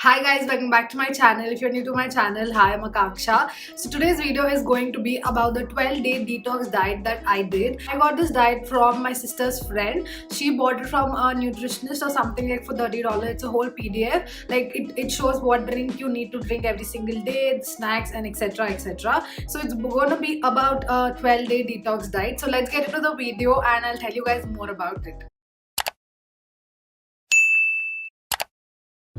Hi guys, welcome back to my channel. If you're new to my channel, hi, I'm Akaksha. So today's video is going to be about the 12-day detox diet that I did. I got this diet from my sister's friend. She bought it from a nutritionist or something like for $30. It's a whole PDF. Like it shows what drink you need to drink every single day, the snacks and etc etc. So it's going to be about a 12-day detox diet. So let's get into the video and I'll tell you guys more about it.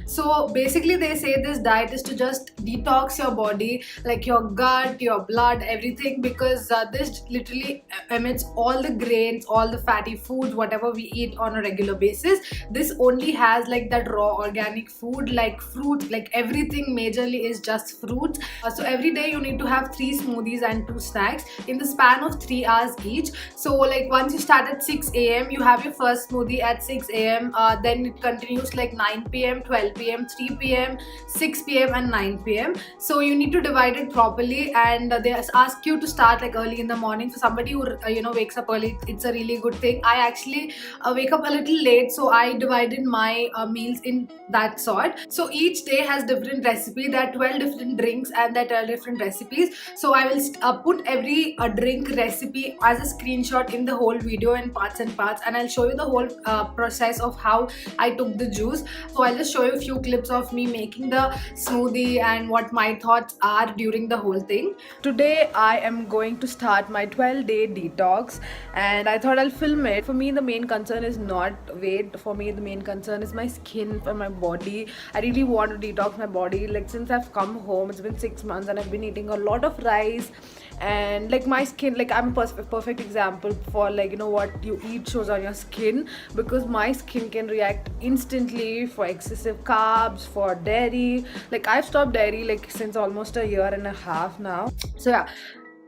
So basically they say this diet is to just detox your body, like your gut, your blood, everything, because this literally emits all the grains, all the fatty foods, whatever we eat on a regular basis. This only has like that raw organic food, like fruit, like everything majorly is just fruits. So every day you need to have 3 smoothies and 2 snacks in the span of 3 hours each. So like once you start at 6 a.m. you have your first smoothie at 6 a.m. Then it continues like 9 p.m, 12 p.m, 3 p.m, 6 p.m and 9 p.m. So you need to divide it properly, and they ask you to start like early in the morning. For somebody who wakes up early, it's a really good thing. I actually wake up a little late, so I divided my meals in that sort. So each day has different recipe. There are 12 different drinks and there are 12 different recipes. So I will put every drink recipe as a screenshot in the whole video in parts and parts, and I'll show you the whole process of how I took the juice. So I'll just show you a few clips of me making the smoothie and what my thoughts are during the whole thing. Today I am going to start my 12-day detox, and I thought I'll film it. For me the main concern is not weight. For me the main concern is my skin and my body. I really want to detox my body. Like since I've come home, it's been 6 months and I've been eating a lot of rice, and like my skin, like I'm a perfect example for like what you eat shows on your skin, because my skin can react instantly for excessive carbs, for dairy. Like I've stopped dairy like since almost a year and a half now. So yeah,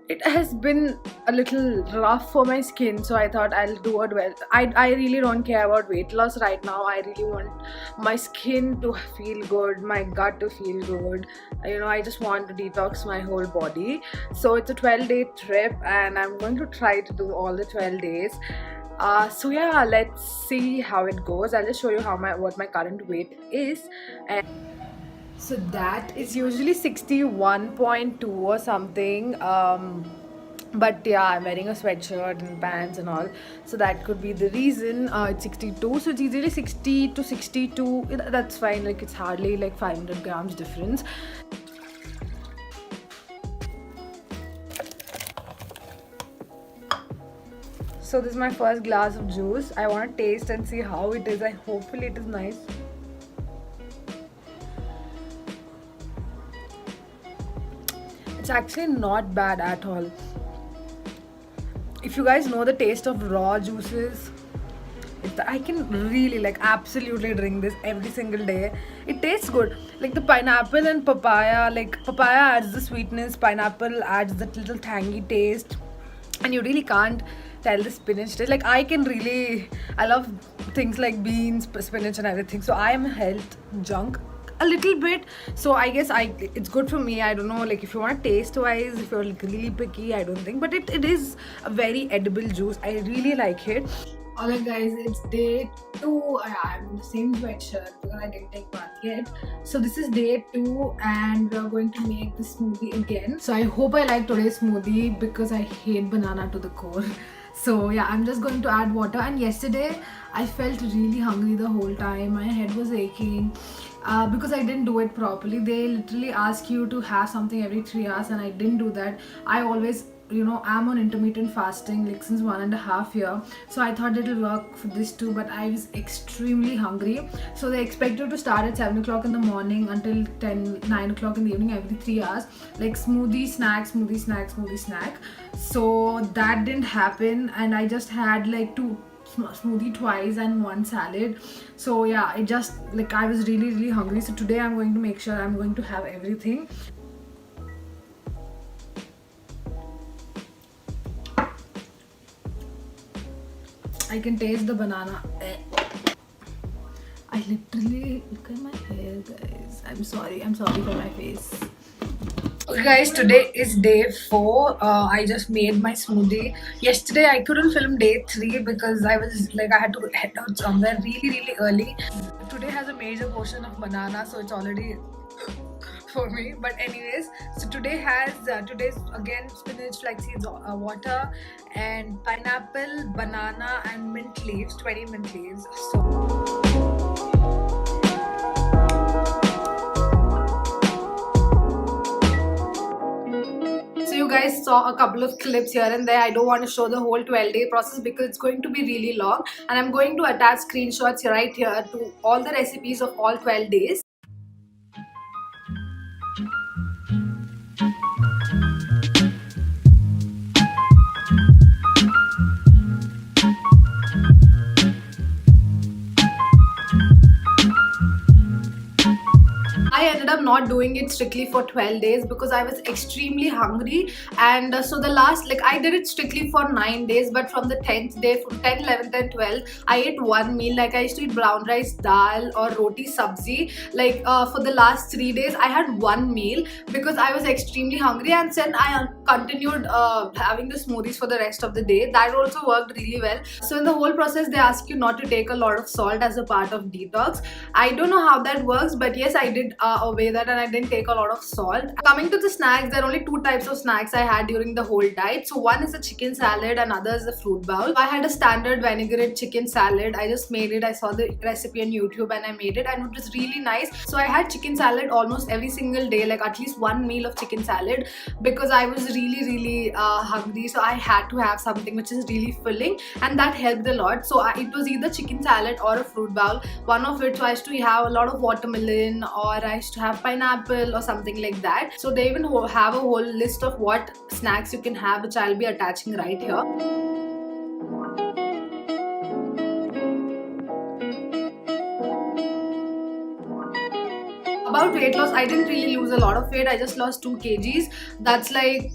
it has been a little rough for my skin, so I thought I'll do it well. I really don't care about weight loss right now. I really want my skin to feel good, my gut to feel good. I just want to detox my whole body. So it's a 12-day trip and I'm going to try to do all the 12 days. So yeah, let's see how it goes. I'll just show you what my current weight is. And so that is usually 61.2 or something. But yeah, I'm wearing a sweatshirt and pants and all, so that could be the reason. It's 62, so it's easily 60 to 62. That's fine. Like it's hardly like 500 grams difference. So this is my first glass of juice. I want to taste and see how it is. Hopefully it is nice. It's actually not bad at all. If you guys know the taste of raw juices, I can really like absolutely drink this every single day. It tastes good. Like the pineapple and papaya, like papaya adds the sweetness, pineapple adds that little tangy taste, and you really can't tell the spinach taste. Like I love things like beans, spinach and everything. So I am a health junk a little bit, so I guess it's good for me. I don't know, like if you want taste wise, if you're like really picky, I don't think, but it is a very edible juice. I really like it. Alright guys, it's day 2. I'm in the same sweatshirt because I didn't take bath yet. So this is day 2 and we're going to make the smoothie again. So I hope I like today's smoothie because I hate banana to the core. So yeah, I'm just going to add water. And yesterday I felt really hungry the whole time. My head was aching because I didn't do it properly. They literally ask you to have something every 3 hours and I didn't do that. I always I'm on intermittent fasting like since 1.5 years, so I thought it'll work for this too, but I was extremely hungry. So they expect you to start at 7 o'clock in the morning until 9 o'clock in the evening every 3 hours, like smoothie snack, smoothie snack, smoothie snack. So that didn't happen and I just had like 2 smoothie twice and 1 salad. So yeah, it just like I was really hungry. So today I'm going to make sure I'm going to have everything. I can taste the banana. I literally, look at my hair guys. I'm sorry for my face. Okay guys, today is day 4. I just made my smoothie. Yesterday I couldn't film day 3 because I had to head out somewhere really early. Today today has a major portion of banana, so it's already for me. But anyways, so today has today's again spinach, flax seeds, water, and pineapple, banana, and mint leaves. 20 mint leaves. So you guys saw a couple of clips here and there. I don't want to show the whole 12-day process because it's going to be really long, and I'm going to attach screenshots right here to all the recipes of all 12 days. I ended up not doing it strictly for 12 days because I was extremely hungry, and so the last, like, I did it strictly for 9 days, but from the 10th day, from 10, 11th and 12th, I ate one meal. Like, I used to eat brown rice, dal or roti sabzi. Like, for the last 3 days I had one meal because I was extremely hungry, and then I continued having the smoothies for the rest of the day. That also worked really well. So in the whole process they ask you not to take a lot of salt as a part of detox. I don't know how that works, but yes, I did obey that, and I didn't take a lot of salt. Coming to the snacks, there are only two types of snacks I had during the whole diet. So one is a chicken salad, and other is a fruit bowl. I had a standard vinaigrette chicken salad. I just made it. I saw the recipe on YouTube and I made it, and it was really nice. So I had chicken salad almost every single day, like at least one meal of chicken salad, because I was really hungry. So I had to have something which is really filling, and that helped a lot. So it was either chicken salad or a fruit bowl, one of it. So I used to have a lot of watermelon, or I used to have pineapple or something like that. So they even have a whole list of what snacks you can have, which I'll be attaching right here. About weight loss, I didn't really lose a lot of weight. I just lost 2 kgs. That's like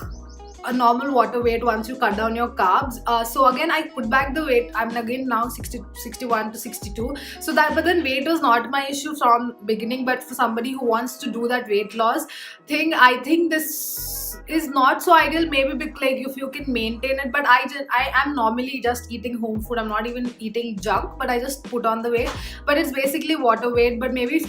a normal water weight once you cut down your carbs. So again, I put back the weight. I'm again now 61 to 62. So that, but then weight was not my issue from beginning. But for somebody who wants to do that weight loss thing, I think this is not so ideal. Maybe like if you can maintain it, but I am normally just eating home food. I'm not even eating junk, but I just put on the weight. But it's basically water weight. But maybe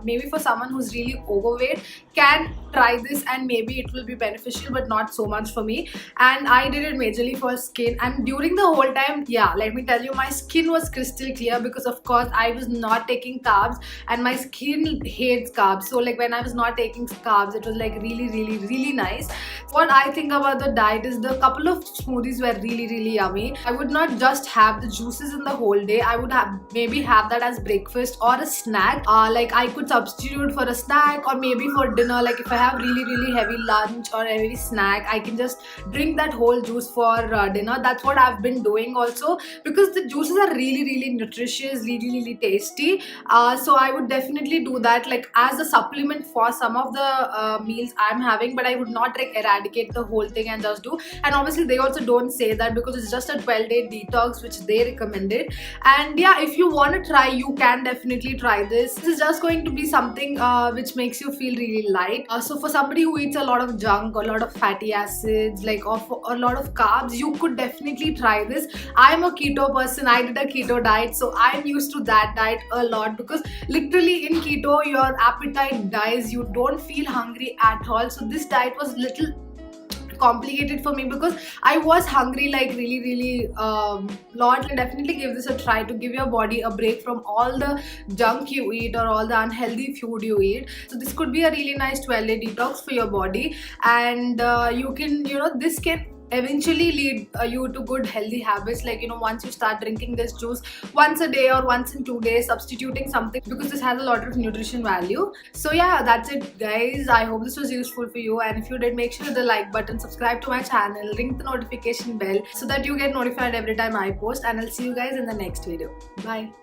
maybe for someone who's really overweight can try this, and maybe it will be beneficial, but not so much for me. And I did it majorly for skin, and during the whole time, yeah, let me tell you, my skin was crystal clear because of course I was not taking carbs, and my skin hates carbs. So like when I was not taking carbs, it was like really nice. What I think about the diet is the couple of smoothies were really yummy. I would not just have the juices in the whole day. I would maybe have that as breakfast or a snack. Like I could substitute for a snack, or maybe for dinner. Like if I have really heavy lunch or a heavy snack, I can just drink that whole juice for dinner. That's what I've been doing also, because the juices are really nutritious, really tasty. So I would definitely do that, like as a supplement for some of the meals I'm having, but I would not like eradicate the whole thing and just do. And obviously they also don't say that because it's just a 12-day detox which they recommended. And yeah, if you want to try, you can definitely try this. This is just going to be something which makes you feel really light. So for somebody who eats a lot of junk or a lot of fatty acids, like or a lot of carbs, you could definitely try this. I'm a keto person. I did a keto diet, so I'm used to that diet a lot, because literally in keto your appetite dies. You don't feel hungry at all. So this diet was little complicated for me because I was hungry like really lot. And definitely give this a try to give your body a break from all the junk you eat or all the unhealthy food you eat. So this could be a really nice 12-day detox for your body, and you can, this can eventually lead you to good healthy habits. Like, once you start drinking this juice once a day or once in 2 days, substituting something, because this has a lot of nutrition value. So yeah, that's it guys. I hope this was useful for you, and if you did, make sure to hit the like button, subscribe to my channel, ring the notification bell so that you get notified every time I post, and I'll see you guys in the next video. Bye.